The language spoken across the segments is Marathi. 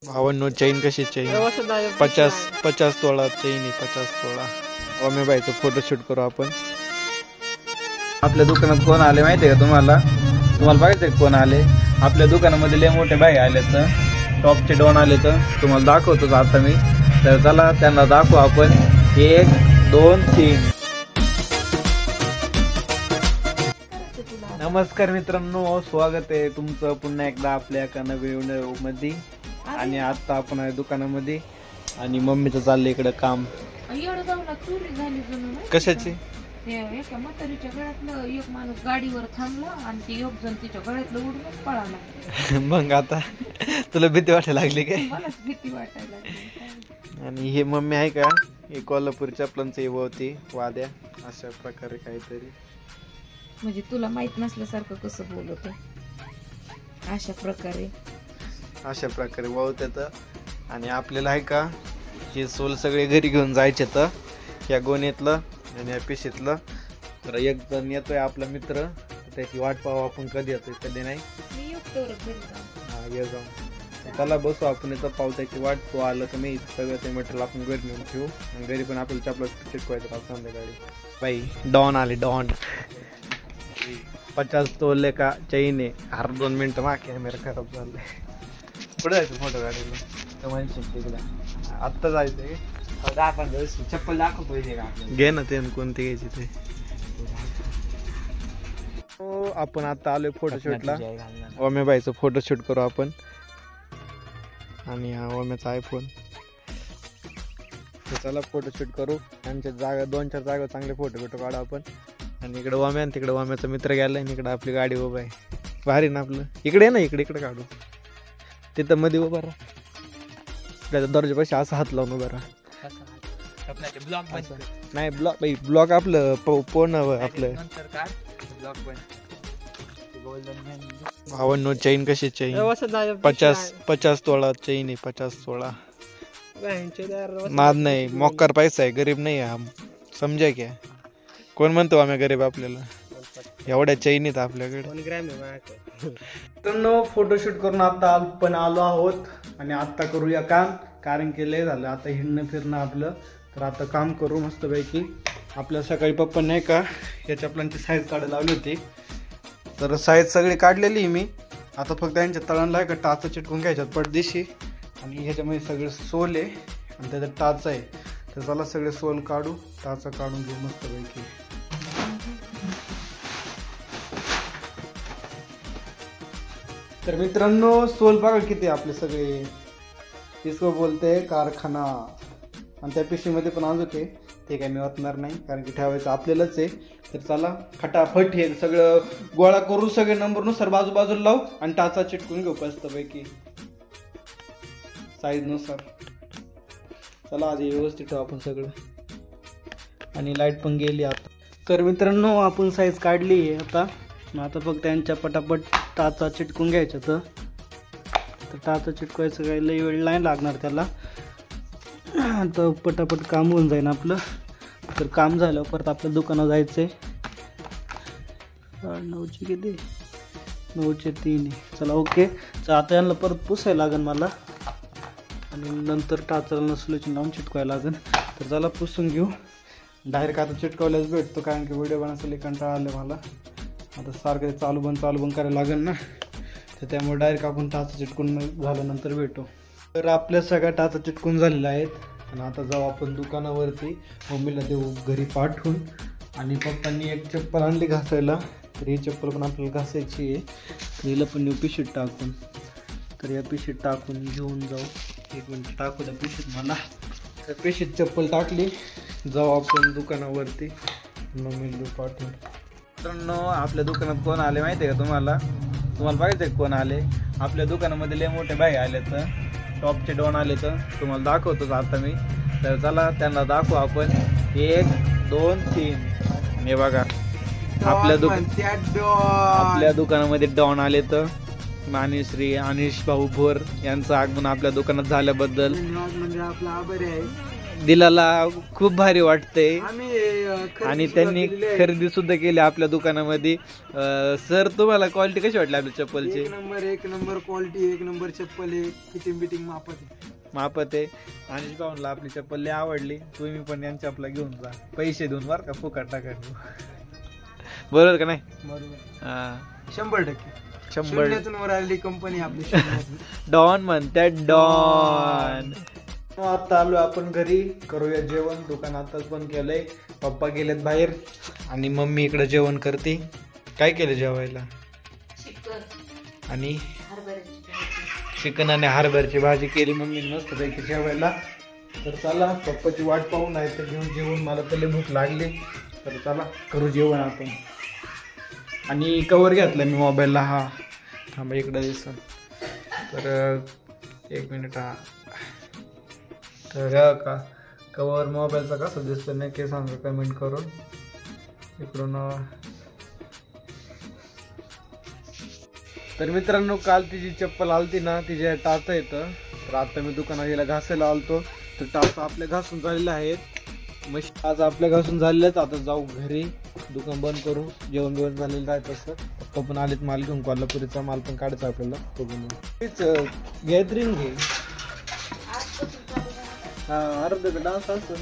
भावांनो चैन कशी चैन 50 तोळा चैन आहे 50 तोळा. ओमे बाईचं फोटोशूट करू आपण. आपल्या दुकानात कोण आले माहितीये का तुम्हाला बघायचंय कोण आले. आपल्या दुकानामध्ये लय मोठे बाई आले तर टॉपचे डॉन आले तर तुम्हाला दाखवतोच आता मी. तर चला त्यांना दाखवू आपण. 1 2 3. नमस्कार मित्रांनो, स्वागत आहे तुमचं पुन्हा एकदा आपल्या एका नवीन मध्ये. आणि आता आपण आहे दुकानामध्ये आणि मम्मीचं चाललंय इकडे काम. कशाची? एका म्हातारीच्या गळ्यातलं एक माणूस गाडीवर थांबला आणि ते एक जण तिच्या गळ्यातलं उडूनच पळाला. मग आता तुला भीती वाटायला लागली काय? मलाच भीती वाटायला लागली. आणि हे मम्मी आहे का, हे कोल्हापूरच्या चपलांचं होती वाद्या अशा प्रकारे काहीतरी. म्हणजे तुला माहित नसल्यासारखं कसं बोलत अशा प्रकारे वावतात. आणि आपल्याला आहे का हे सोल सगळे घरी घेऊन जायचे तर या गोणीतलं आणि या पिशीतलं. तर एक जण येतोय आपला मित्र, त्याची वाट पाहू आपण कधी येतोय कधी नाही. हा ये जाऊ त्याला बसू आपण इथं पाहू त्याची वाट. तो आलं तर मी सगळं ते मटेरियल आपण घरी नेऊन ठेवू आणि घरी पण आपल्याला चपला चिटकवायचं संध्याकाळी. बाई डॉन आले डॉन. 50 तोले का चैन आहे. 2 मिनिटं मा कॅमेरा खराब झालाय. पुढे जायचं फोटो काढायला तिकडे आत्ता जायचंय. चप्पल दाखवतो घे ना ते कोणती घ्यायची ते. हो आपण आता आलोय फोटोशूटला. ओमेबाईचं फोटोशूट करू आपण. आणि हा ओम्याचा आयफोन. चला फोटोशूट करू. आमच्या जागा 2-4 जागा चांगले फोटो काढू आपण. आणि इकडे ओम्या आणि तिकडे ओम्याचा मित्र गेलाय आणि इकडे आपली गाडी उभा आहे. भारी ना आपलं. इकडे ना इकडे काढू. तिथं मध्ये उभा राहा. दरवाजापाशी असं हात लावून उभा राहा. नाही ब्लॉक आपलं पूर्ण आपलं. भावांनो चैन कशी चैन 50 तोळा चैन आहे 50 तोळा. नाद नाही, मोक्कार पैसा आहे, गरीब नाही आहे हम. समजा क्या? कोण म्हणतो आम्ही गरीब? आपल्याला एवढ्या चैन आहेत आपल्याकडे. फोटोशूट करून आता आपण आलो आहोत आणि आता करूया काम. कारण की लय झालं आता हिंडणं फिरणं आपलं. तर आता काम करू मस्तपैकी. आपल्या सकाळी पप्पा नाही का या चपलांची साईज काढायला लावली होती. तर साईज सगळी काढलेली मी. आता फक्त यांच्या तळांना आहे का टाचा चिटकून घ्यायच्यात पडदिशी. आणि ह्याच्यामध्ये सगळे सोल आहे आणि त्याच्यात टाचा आहे. तर चला सगळे सोल काढू, टाचा काढून घेऊ मस्तपैकी. तर मित्रांनो सोल बघा किती आपले सगळे. इसको बोलते कारखाना. आणि त्या पिशवीमध्ये पण अजून आहे ते काय मी वाचणार नाही कारण की ठेवायचं आपल्यालाच आहे. तर चला खटाफट हे सगळं गोळा करू. सगळे नंबरनुसार बाजूला लावू आणि टाचा चिटकून घेऊ मस्तपैकी साईज नुसार. चला आधी व्यवस्थित ठेवू आपण सगळं. आणि लाईट पण गेली आता. तर मित्रांनो आपण साईज काढली आहे आता फक्त त्यांच्या पटापट टाचा चिटकून घ्यायचं. तर टाचा चिटकवायचं काही लई वेळ नाही लागणार त्याला. तर पटापट काम होऊन जाईल आपलं. तर काम झाल्यावर परत आपल्या दुकानात जायचं आहे. 9चे किती? 9चे 3 आहे. चला ओके. तर आता यांना परत पुसायला लागेल मला आणि नंतर टाचाला नसल्याची लावून चिटकवायला लागेल. तर चला पुसून घेऊ. डायरेक्ट आता चिटकवल्याच भेटतो कारण की व्हिडिओ बनायला कंटाळा आले मला. आता सारखं चालू बंद करायला लागेल ना. तर त्यामुळे डायरेक्ट आपण टाचा चिटकून झाल्यानंतर भेटू. तर आपल्या सगळ्या टाचा चिटकून झालेल्या आहेत. आणि आता जाऊ आपण दुकानावरती. मम्मीला देऊ घरी पाठवून. आणि पप्पांनी एक चप्पल आणली घासायला. तर ही चप्पल पण आपल्याला घासायची आहे. हिला पण न्यू पिशीत टाकून. तर या पिशीत टाकून घेऊन जाऊ. 1 मिनिट टाकू द्या पिशीत मला. तर पिशीत चप्पल टाकली. जाऊ आपण दुकानावरती. मम्मीला देऊ पाठवून. मित्रांनो आपल्या दुकानात कोण आले माहिती आहे का तुम्हाला बघायचं आहे कोण आले. आपल्या दुकानामध्ये लय मोठे बाई आले तर टॉपचे डॉन आले तर तुम्हाला दाखवतोच आता मी. तर चला त्यांना दाखवू आपण. 1 2 3. हे बघा आपल्या दुकानामध्ये डॉन आले तर. अनिश भाऊ भोर यांचं आगमन आपल्या दुकानात झाल्याबद्दल म्हणजे आपला आभारी आहे. दिलाला खूप भारी वाटतंय आम्ही आणि त्यांनी खरेदी सुद्धा केली आपल्या दुकानामध्ये. सर तुम्हाला क्वालिटी कशी वाटली आपल्या चप्पलची? एक नंबर क्वालिटी, एक नंबर चप्पल आहे, फिटिंग बिटिंग मापत आहे. आणि पाहूनला आपली चप्पल लई आवडली. तुम्ही पण यांच्या आपला घेऊन जा, पैसे देऊन बरं का, फुकट टाका. बरोबर का नाही? बरोबर. हा 100% 100 वर आलेली कंपनी आपली. डॉन म्हणतात डॉन. आता आलो आपण घरी, करूया जेवण. दुकान आताच पण केलंय, पप्पा गेलेत बाहेर आणि मम्मी इकडे जेवण करते. काय केलं जेवायला? आणि चिकन आणि हरभऱ्याची भाजी केली मम्मीने मस्त पैकी जेवायला. तर चला पप्पाची वाट पाहून नाही तर घेऊन जेवण, मला पहिले भूक लागली. तर चला करू जेवण आपण. आणि कवर घेतला मी मोबाईलला. हा थांबा इकडं दिसन. तर 1 मिनिट. हा तर का कवर मोबाईलचा कसा दिसतो नक्की सांगा कमेंट करून. इकडून तर मित्रांनो, काल तिची चप्पल आलती ना, तिच्या टाचा येतं. तर आता मी दुकानात गेला घासायला आलतो. तर टाचा आपल्या घासून झालेले आहेत. मशीन टाचा आपल्या घासून झालेले आहेत. आता जाऊ घरी, दुकान बंद करू. जेवण बिवण झालेलं आहे. तसं पप्पा पण आलेत माल घेऊन, कोल्हापुरीचा माल पण काढायचा आपल्याला. बघून तीच गॅदरिंग घे. हा अर्ध डान्स असतो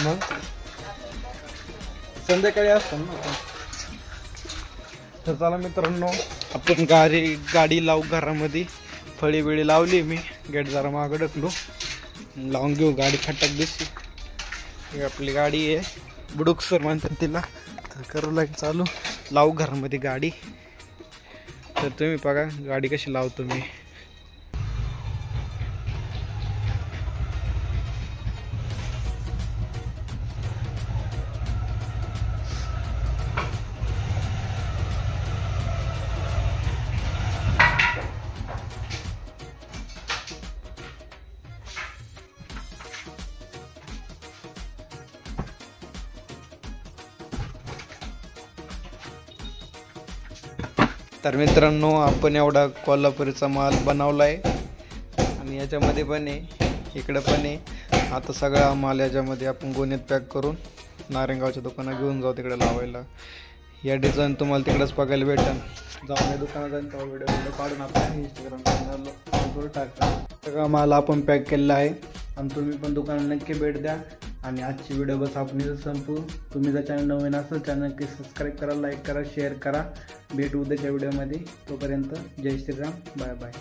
मग संध्याकाळी असतो ना. तर चला मित्रांनो, आपण गाडी लावू घरामध्ये. फळी बिळी लावली मी, गेट जरा मागं ढकलू, लावून घेऊ गाडी. खटाक दिसते. ही आपली गाडी आहे, बुडूक सर म्हणतात तिला. तर करू लाग चालू, लावू घरामध्ये गाडी. तर तुम्ही बघा गाडी कशी लावतो मी. तर मित्रांनो, आपण एवढा कोल्हापुरीचा माल बनवला आहे. आणि याच्यामध्ये पण आहे, इकडं पण आहे. आता सगळा माल याच्यामध्ये आपण गोण्यात पॅक करून नारायणगावच्या दुकानात घेऊन जाऊ तिकडे लावायला. या डिझाईन तुम्हाला तिकडेच बघायला भेटेल. जाऊन या दुकानात जाऊन तो व्हिडिओ काढून आपण इंस्टाग्राम चॅनलवर टाकता. सगळा माल आपण पॅक केलेला आहे. आणि तुम्ही पण दुकानात नक्की भेट द्या. आणि आजची व्हिडिओ बस आपण इथं संपू. तुम्ही जर चॅनल नवीन असेल चॅनल नक्की सबस्क्राईब करा, लाईक करा, शेअर करा. भेटू उद्याच्या व्हिडिओमध्ये. तोपर्यंत जय श्रीराम, बाय बाय.